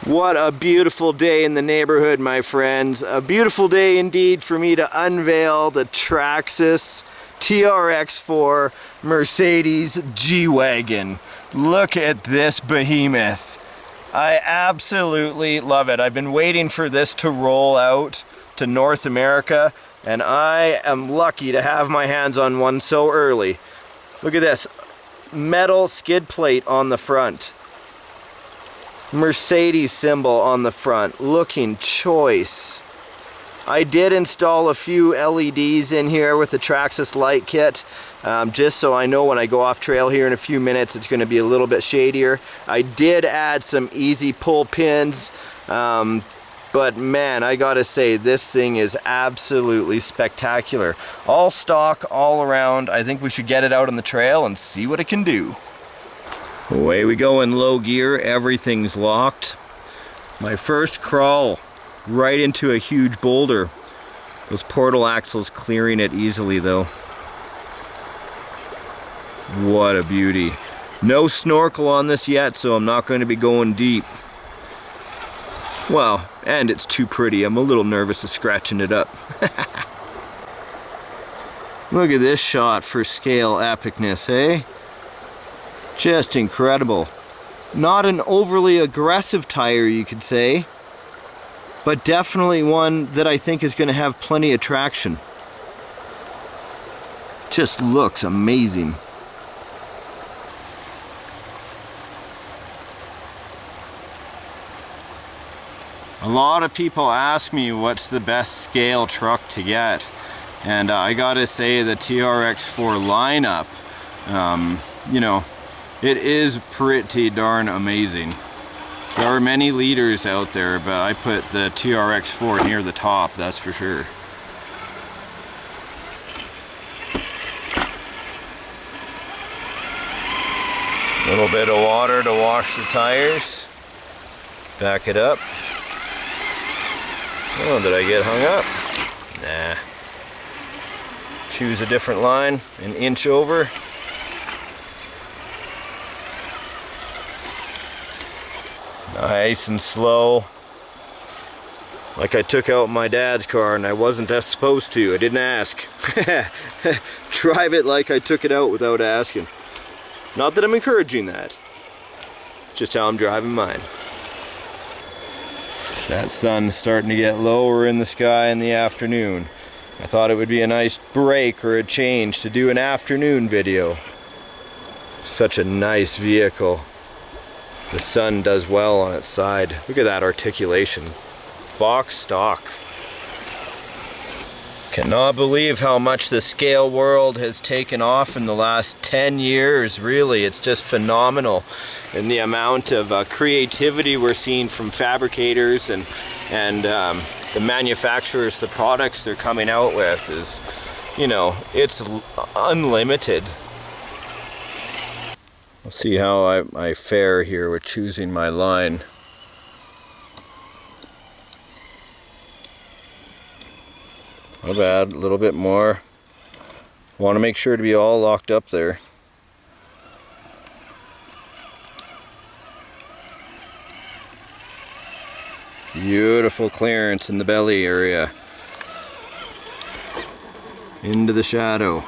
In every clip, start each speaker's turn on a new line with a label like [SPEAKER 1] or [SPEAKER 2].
[SPEAKER 1] What a beautiful day in the neighborhood, my friends. A beautiful day indeed for me to unveil the Traxxas TRX4 Mercedes G-Wagon. Look at this behemoth. I absolutely love it. I've been waiting for this to roll out to North America, and I am lucky to have my hands on one so early. Look at this. Metal skid plate on the front. Mercedes symbol on the front, looking choice. I did install a few LEDs in here with the Traxxas light kit, just so I know when I go off trail here in a few minutes it's going to be a little bit shadier. I did add some easy pull pins, but man, I gotta say, this thing is absolutely spectacular. All stock, all around. I think we should get it out on the trail and see what it can do. Away we go in low gear, everything's locked. My first crawl right into a huge boulder. Those portal axles clearing it easily though. What a beauty. No snorkel on this yet, so I'm not going to be going deep. Well, and it's too pretty. I'm a little nervous of scratching it up. Look at this shot for scale epicness, eh? Just incredible. Not an overly aggressive tire, you could say, but definitely one that I think is going to have plenty of traction. Just looks amazing. A lot of people ask me what's the best scale truck to get, and I gotta say the TRX4 lineup, you know, it is pretty darn amazing. There are many leaders out there, but I put the TRX4 near the top, that's for sure. A little bit of water to wash the tires. Back it up. Oh, did I get hung up? Nah. Choose a different line, an inch over. Nice and slow. Like I took out my dad's car and I wasn't supposed to. I didn't ask. Drive it like I took it out without asking. Not that I'm encouraging that. Just how I'm driving mine. That sun's starting to get lower in the sky in the afternoon. I thought it would be a nice break or a change to do an afternoon video. Such a nice vehicle. The sun does well on its side. Look at that articulation. Box stock. Cannot believe how much the scale world has taken off in the last 10 years, really. It's just phenomenal. And the amount of creativity we're seeing from fabricators and the manufacturers, the products they're coming out with is, you know, it's unlimited. We'll see how I fare here with choosing my line. Not bad, a little bit more. Want to make sure to be all locked up there. Beautiful clearance in the belly area. Into the shadow.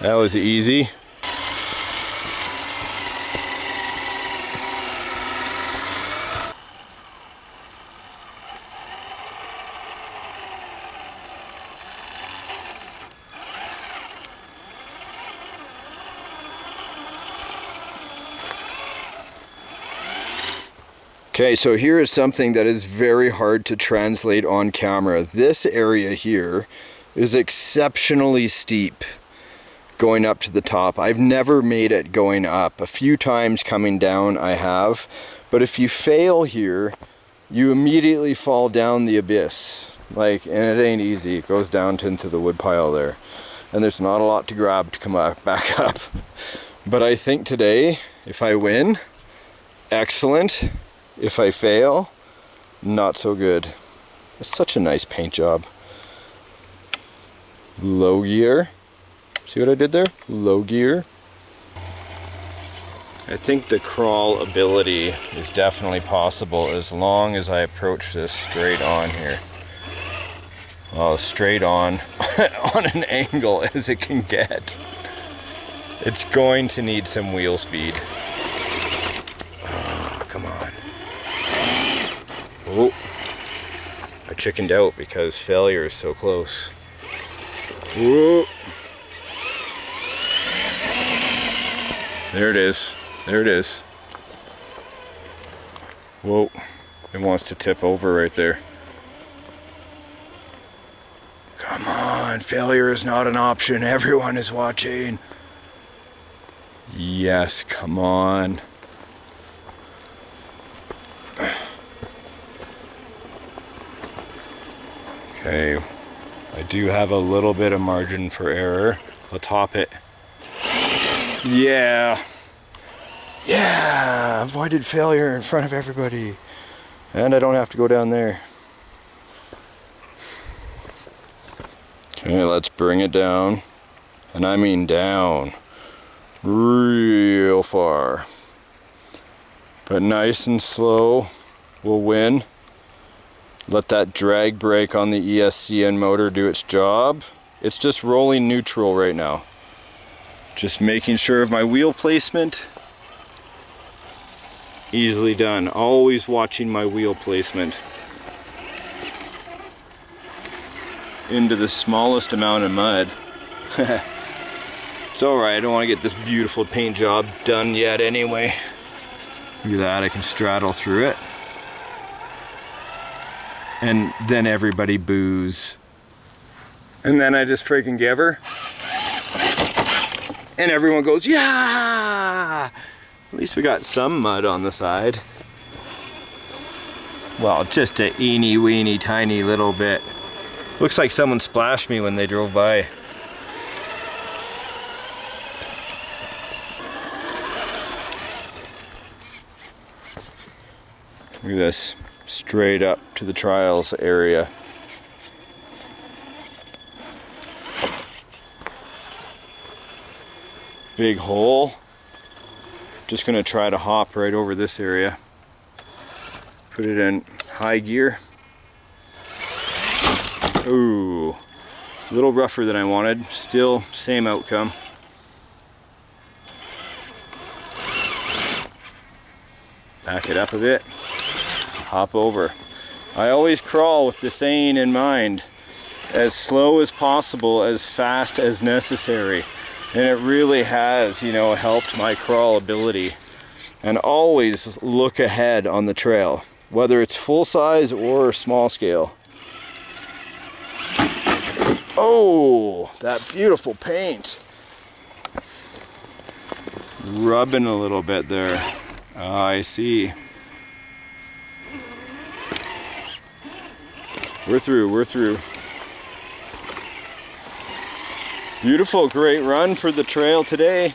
[SPEAKER 1] That was easy. Okay, so here is something that is very hard to translate on camera. This area here is exceptionally steep going up to the top. I've never made it going up. A few times coming down I have, but if you fail here, you immediately fall down the abyss. And it ain't easy. It goes down into the woodpile there. And there's not a lot to grab to come back up. But I think today, if I win, excellent. If I fail, not so good. It's such a nice paint job. Low gear. See what I did there? Low gear. I think the crawl ability is definitely possible as long as I approach this straight on here. Well, straight on, on an angle as it can get. It's going to need some wheel speed. Oh, come on. Oh, I chickened out because failure is so close. Whoa. There it is. There it is. Whoa. It wants to tip over right there. Come on. Failure is not an option. Everyone is watching. Yes, come on. Okay. I do have a little bit of margin for error. I'll top it. Yeah. Yeah, avoided failure in front of everybody. And I don't have to go down there. Okay, let's bring it down. And I mean down. Real far. But nice and slow will win. Let that drag brake on the ESCN motor do its job. It's just rolling neutral right now. Just making sure of my wheel placement. Easily done. Always watching my wheel placement. Into the smallest amount of mud. It's alright, I don't want to get this beautiful paint job done yet anyway. Look at that, I can straddle through it. And then everybody boos. And then I just freaking give her. And everyone goes, yeah! At least we got some mud on the side. Well, just a eeny weeny tiny little bit. Looks like someone splashed me when they drove by. Look at this, straight up to the trials area. Big hole. Just gonna try to hop right over this area. Put it in high gear. Ooh, a little rougher than I wanted. Still same outcome. Back it up a bit. Hop over. I always crawl with the saying in mind. As slow as possible, as fast as necessary. And it really has, you know, helped my crawl ability. And always look ahead on the trail, whether it's full size or small scale. Oh, that beautiful paint. Rubbing a little bit there. I see. We're through, we're through. Beautiful, great run for the trail today.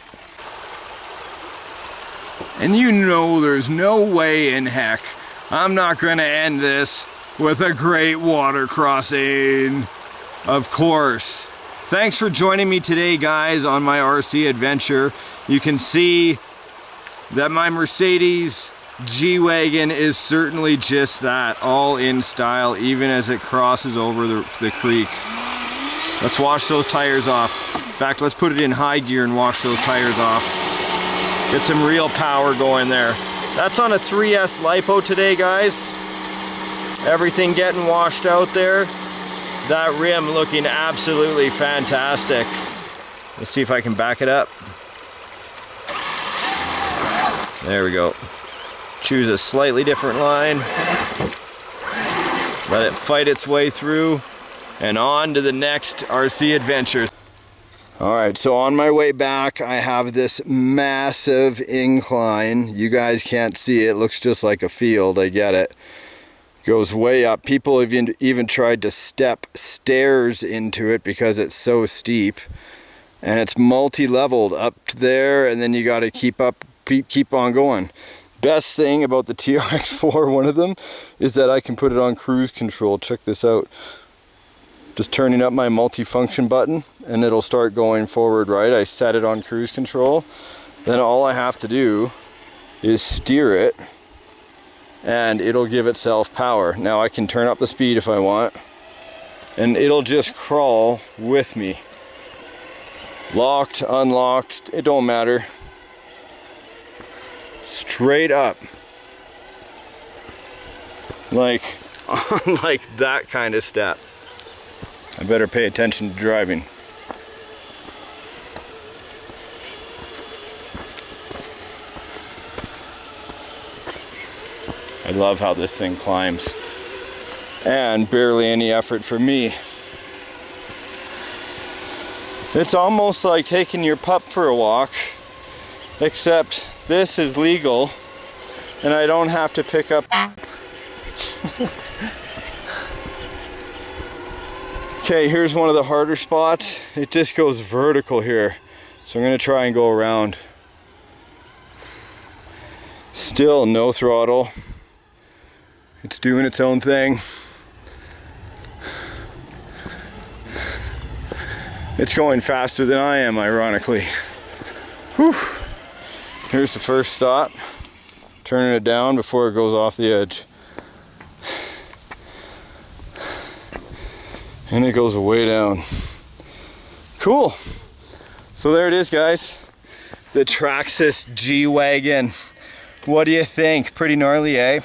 [SPEAKER 1] And you know there's no way in heck I'm not gonna end this with a great water crossing. Of course. Thanks for joining me today, guys, on my RC adventure. You can see that my Mercedes G-Wagon is certainly just that, all in style, even as it crosses over the creek. Let's wash those tires off. In fact, let's put it in high gear and wash those tires off. Get some real power going there. That's on a 3S LiPo today, guys. Everything getting washed out there. That rim looking absolutely fantastic. Let's see if I can back it up. There we go. Choose a slightly different line. Let it fight its way through. And on to the next RC adventure. Alright, so on my way back, I have this massive incline. You guys can't see it. It looks just like a field, I get it. Goes way up. People have even tried to step stairs into it because it's so steep. And it's multi-leveled up to there, and then you got to keep on going. Best thing about the TRX4, one of them, is that I can put it on cruise control. Check this out. Just turning up my multi-function button and it'll start going forward, right? I set it on cruise control. Then all I have to do is steer it and it'll give itself power. Now I can turn up the speed if I want, and it'll just crawl with me. Locked, unlocked, it don't matter. Straight up. Like that kind of step. I better pay attention to driving. I love how this thing climbs. And barely any effort for me. It's almost like taking your pup for a walk, except this is legal and I don't have to pick up. Okay, here's one of the harder spots. It just goes vertical here. So I'm gonna try and go around. Still no throttle. It's doing its own thing. It's going faster than I am, ironically. Whew. Here's the first stop. Turning it down before it goes off the edge. And it goes way down. Cool. So there it is, guys. The Traxxas G-Wagon. What do you think? Pretty gnarly, eh?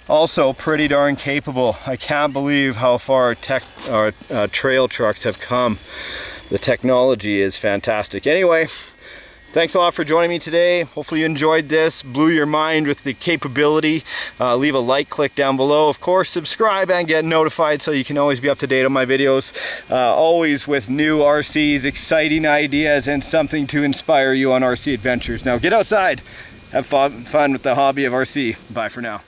[SPEAKER 1] Also pretty darn capable. I can't believe how far trail trucks have come. The technology is fantastic. Anyway, thanks a lot for joining me today. Hopefully you enjoyed this, blew your mind with the capability. Leave a like, click down below. Of course, subscribe and get notified so you can always be up to date on my videos. Always with new RCs, exciting ideas, and something to inspire you on RC adventures. Now get outside, have fun with the hobby of RC. Bye for now.